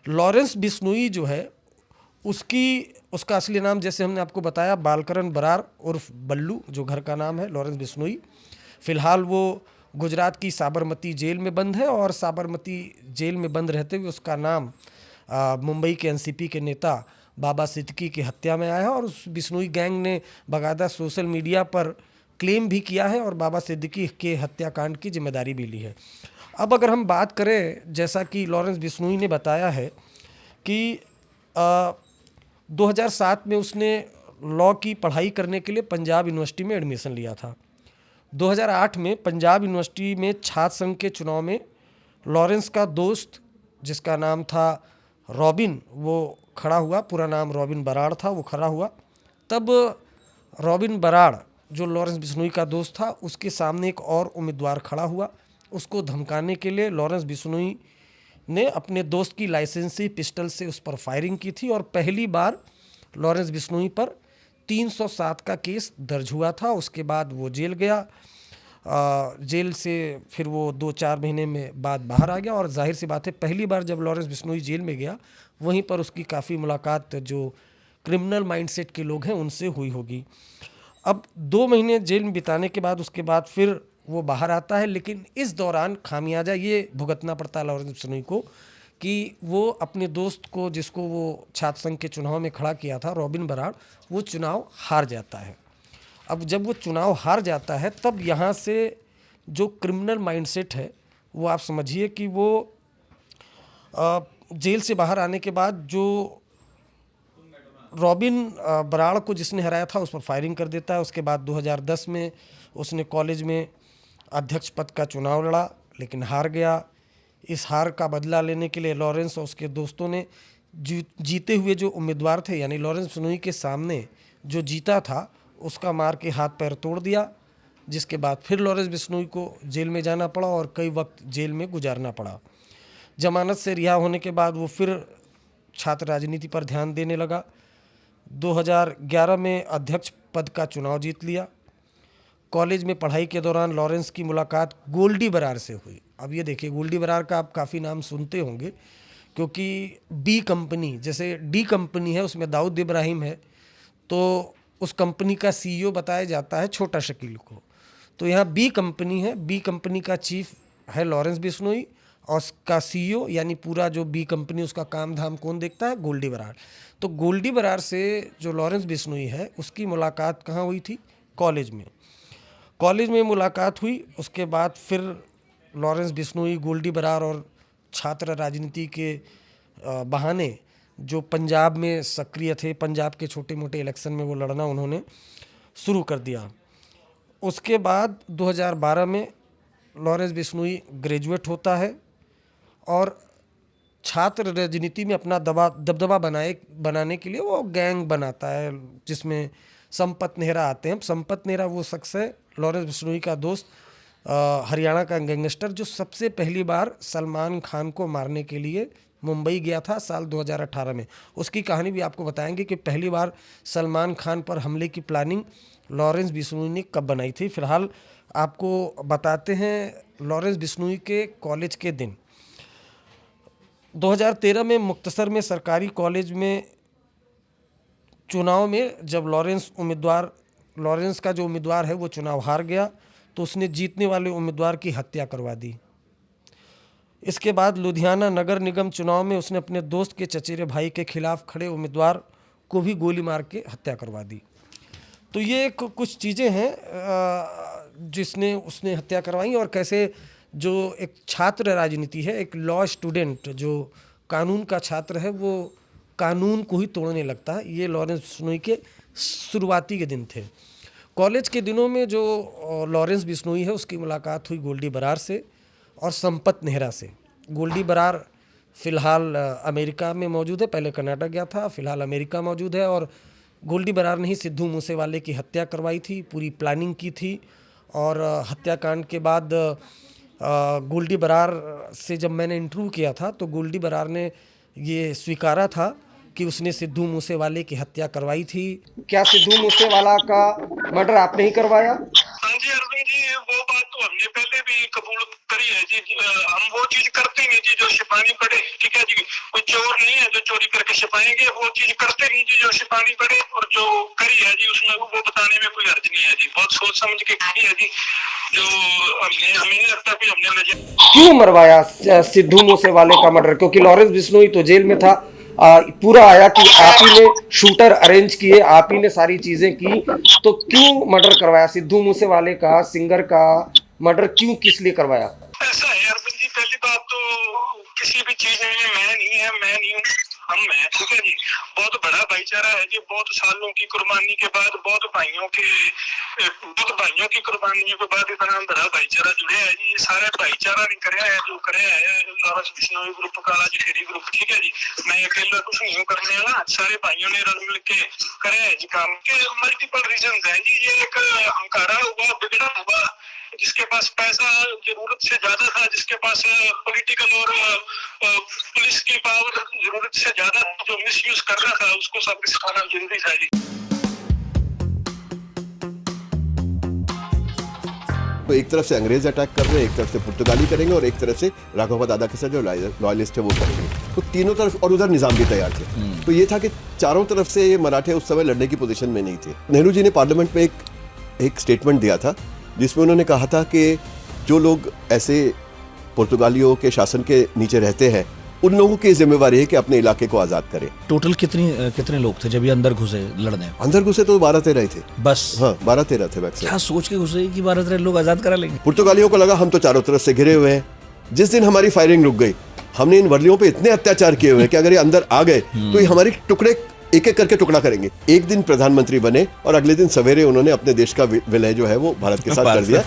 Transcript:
Lawrence Bishnoi जो है उसका असली नाम, जैसे हमने आपको बताया, बालकरन बरार उर्फ बल्लू, जो घर का नाम है लॉरेंस बिश्नोई। फिलहाल वो गुजरात की साबरमती जेल में बंद है और साबरमती जेल में बंद रहते हुए उसका नाम मुंबई के एनसीपी के नेता बाबा सिद्दीकी की हत्या में आया है और उस बिश्नोई गैंग ने बाकायदा सोशल मीडिया पर क्लेम भी किया है और बाबा सिद्दीकी के हत्याकांड की जिम्मेदारी भी ली है। अब अगर हम बात करें, जैसा कि लॉरेंस बिश्नोई ने बताया है कि 2007 में उसने लॉ की पढ़ाई करने के लिए पंजाब यूनिवर्सिटी में एडमिशन लिया था। 2008 में पंजाब यूनिवर्सिटी में छात्र संघ के चुनाव में लॉरेंस का दोस्त, जिसका नाम था रॉबिन, वो खड़ा हुआ। पूरा नाम रॉबिन बराड़ था, वो खड़ा हुआ। तब रॉबिन बराड़, जो लॉरेंस बिश्नोई का दोस्त था, उसके सामने एक और उम्मीदवार खड़ा हुआ। उसको धमकाने के लिए लॉरेंस बिश्नोई ने अपने दोस्त की लाइसेंसी पिस्टल से उस पर फायरिंग की थी और पहली बार लॉरेंस बिश्नोई पर 307 का केस दर्ज हुआ था। उसके बाद वो जेल गया। जेल से फिर वो 2-4 महीने में बाद बाहर आ गया और जाहिर सी बात है, पहली बार जब लॉरेंस बिश्नोई जेल में गया, वहीं पर उसकी काफ़ी मुलाकात जो क्रिमिनल माइंडसेट के लोग हैं उनसे हुई होगी। अब 2 महीने जेल में बिताने के बाद उसके बाद फिर वो बाहर आता है, लेकिन इस दौरान खामियाजा ये भुगतना पड़ता है लॉरेंस बिश्नोई को कि वो अपने दोस्त को, जिसको वो छात्र संघ के चुनाव में खड़ा किया था, रॉबिन बराड़, वो चुनाव हार जाता है। अब जब वो चुनाव हार जाता है, तब यहाँ से जो क्रिमिनल माइंडसेट है वो आप समझिए कि वो जेल से बाहर आने के बाद जो रॉबिन बराड़ को जिसने हराया था उस पर फायरिंग कर देता है। उसके बाद 2010 में उसने कॉलेज में अध्यक्ष पद का चुनाव लड़ा, लेकिन हार गया। इस हार का बदला लेने के लिए लॉरेंस और उसके दोस्तों ने जीते हुए जो उम्मीदवार थे, यानी लॉरेंस बिश्नोई के सामने जो जीता था, उसका मार के हाथ पैर तोड़ दिया, जिसके बाद फिर लॉरेंस बिश्नोई को जेल में जाना पड़ा और कई वक्त जेल में गुजारना पड़ा। जमानत से रिहा होने के बाद वो फिर छात्र राजनीति पर ध्यान देने लगा। 2011 में अध्यक्ष पद का चुनाव जीत लिया। कॉलेज में पढ़ाई के दौरान लॉरेंस की मुलाकात गोल्डी बरार से हुई। अब ये देखिए, गोल्डी बरार का आप काफ़ी नाम सुनते होंगे, क्योंकि बी कंपनी, जैसे डी कंपनी है उसमें दाऊद इब्राहिम है, तो उस कंपनी का सीईओ बताया जाता है छोटा शकील को। तो यहाँ बी कंपनी है, बी कंपनी का चीफ है लॉरेंस बिश्नोई और उसका सीईओ, यानी पूरा जो बी कंपनी उसका काम धाम कौन देखता है, गोल्डी बरार। तो गोल्डी बरार से जो लॉरेंस बिश्नोई है उसकी मुलाकात कहाँ हुई थी, कॉलेज में। कॉलेज में मुलाकात हुई। उसके बाद फिर लॉरेंस बिश्नोई, गोल्डी बरार और छात्र राजनीति के बहाने जो पंजाब में सक्रिय थे, पंजाब के छोटे मोटे इलेक्शन में वो लड़ना उन्होंने शुरू कर दिया। उसके बाद 2012 में लॉरेंस बिश्नोई ग्रेजुएट होता है और छात्र राजनीति में अपना दबदबा बनाने के लिए वो गैंग बनाता है, जिसमें संपत नेहरा आते हैं। संपत नेहरा वो शख्स है, लॉरेंस बिश्नोई का दोस्त, हरियाणा का गैंगस्टर, जो सबसे पहली बार सलमान खान को मारने के लिए मुंबई गया था साल 2018 में। उसकी कहानी भी आपको बताएंगे कि पहली बार सलमान खान पर हमले की प्लानिंग लॉरेंस बिश्नोई ने कब बनाई थी। फिलहाल आपको बताते हैं लॉरेंस बिश्नोई के कॉलेज के दिन। 2013 में मुक्तसर में सरकारी कॉलेज में चुनाव में जब लॉरेंस का जो उम्मीदवार है वो चुनाव हार गया, तो उसने जीतने वाले उम्मीदवार की हत्या करवा दी। इसके बाद लुधियाना नगर निगम चुनाव में उसने अपने दोस्त के चचेरे भाई के खिलाफ खड़े उम्मीदवार को भी गोली मार के हत्या करवा दी। तो ये कुछ चीज़ें हैं जिसने उसने हत्या करवाई, और कैसे जो एक छात्र राजनीति है, एक लॉ स्टूडेंट जो कानून का छात्र है, वो कानून को ही तोड़ने लगता है। ये लॉरेंस बिश्नोई के शुरुआती के दिन थे। कॉलेज के दिनों में जो लॉरेंस बिश्नोई है उसकी मुलाकात हुई गोल्डी बरार से और संपत नेहरा से। गोल्डी बरार फ़िलहाल अमेरिका में मौजूद है, पहले कनाडा गया था, फ़िलहाल अमेरिका मौजूद है। और गोल्डी बरार ने ही सिद्धू मूसेवाले की हत्या करवाई थी, पूरी प्लानिंग की थी। और हत्याकांड के बाद गोल्डी बरार से जब मैंने इंटरव्यू किया था तो गोल्डी बरार ने ये स्वीकारा था कि उसने सिद्धू मूसेवाले की हत्या करवाई थी। क्या सिद्धू मूसेवाला का मर्डर आपने ही करवाया? हाँ जी अरविंद जी, वो बात तो हमने पहले भी कबूल करी है जी। जी हम वो चीज करते नहीं जी जो छिपानी पड़े, ठीक है जी। कोई चोर नहीं है जो चोरी करके छिपाएंगे, वो चीज करते नहीं जी जो छिपानी पड़े, और जो करी है जी उसमें वो बताने में कोई अर्थ नहीं है जी। बहुत सोच समझ के करी है जी, जो हमें नहीं लगता कि हमने नजर। क्यों मरवाया सिद्धू मूसेवाले का मर्डर? क्योंकि लॉरेंस बिश्नोई तो जेल में था। पूरा आया कि आप ही ने शूटर अरेंज किए, आप ही ने सारी चीजें की, तो क्यों मर्डर करवाया? सिद्धू मूसेवाले का, सिंगर का मर्डर क्यों, किस लिए करवाया? ऐसा है अरविंद जी, पहली बात तो किसी भी चीज में मैं नहीं है, मैं नहीं हूँ, हम हैं, ठीक है जी। बहुत बड़ा भाईचारा है जी, बहुत सालों की कुर्बानी के बाद, बहुत भाइयों की कुर्बानियों के बाद इतना बड़ा भाईचारा जुड़े है जी। ये सारे भाईचारा नहीं करे है जो करे है लॉरेंस बिश्नोई ग्रुप, काला जी खेड़ी ग्रुप, ठीक है जी। मैं अकेला कुछ नहीं हूँ करने वाला, सारे भाइयों ने रल मिल के करे है जी काम के। मल्टीपल रीजन है जी, ये एक हंकारा हुआ, बिगड़ा हुआ, जिसके पास पैसा जरूरत से ज्यादा था, जिसके पास पॉलिटिकल और पुलिस की पावर जरूरत से ज्यादा, जो मिसयूज कर रहा था, उसको सबक सिखाना जरूरी था जी। तो एक तरफ से अंग्रेज अटैक कर रहे हैं, एक तरफ से पुर्तगाली करेंगे, और एक तरफ से राघव दादा के साथ जो लॉयलिस्ट है वो करेंगे। तो तीनों तरफ, और उधर निजाम भी तैयार थे। तो ये था कि चारों तरफ से ये मराठे उस समय लड़ने की पोजीशन में नहीं थे। नेहरू जी ने पार्लियामेंट में एक स्टेटमेंट दिया था, जिसमें उन्होंने कहा था कि जो लोग ऐसे पुर्तगालियों के शासन के नीचे रहते हैं, उन लोगों की जिम्मेवारी है कि अपने इलाके को आजाद करें। टोटल कितने लोग थे जब ये अंदर घुसे लड़ने? अंदर घुसे तो 12-13 ही थे बस। हाँ, 12-13 थे मैक्सिमम। क्या सोच के घुसे कि 12-13 लोग आजाद करा लेंगे? पुर्तगालियों को लगा हम तो चारों तरफ से घिरे हुए हैं। जिस दिन हमारी फायरिंग रुक गई, हमने इन वर्लियों पे इतने अत्याचार किए हुए हैं कि अगर ये अंदर आ गए तो ये हमारी टुकड़े एक एक करके टुकड़ा करेंगे। एक दिन प्रधानमंत्री बने और अगले दिन सवेरे उन्होंने अपने देश का विलय जो है वो भारत के साथ कर दिया।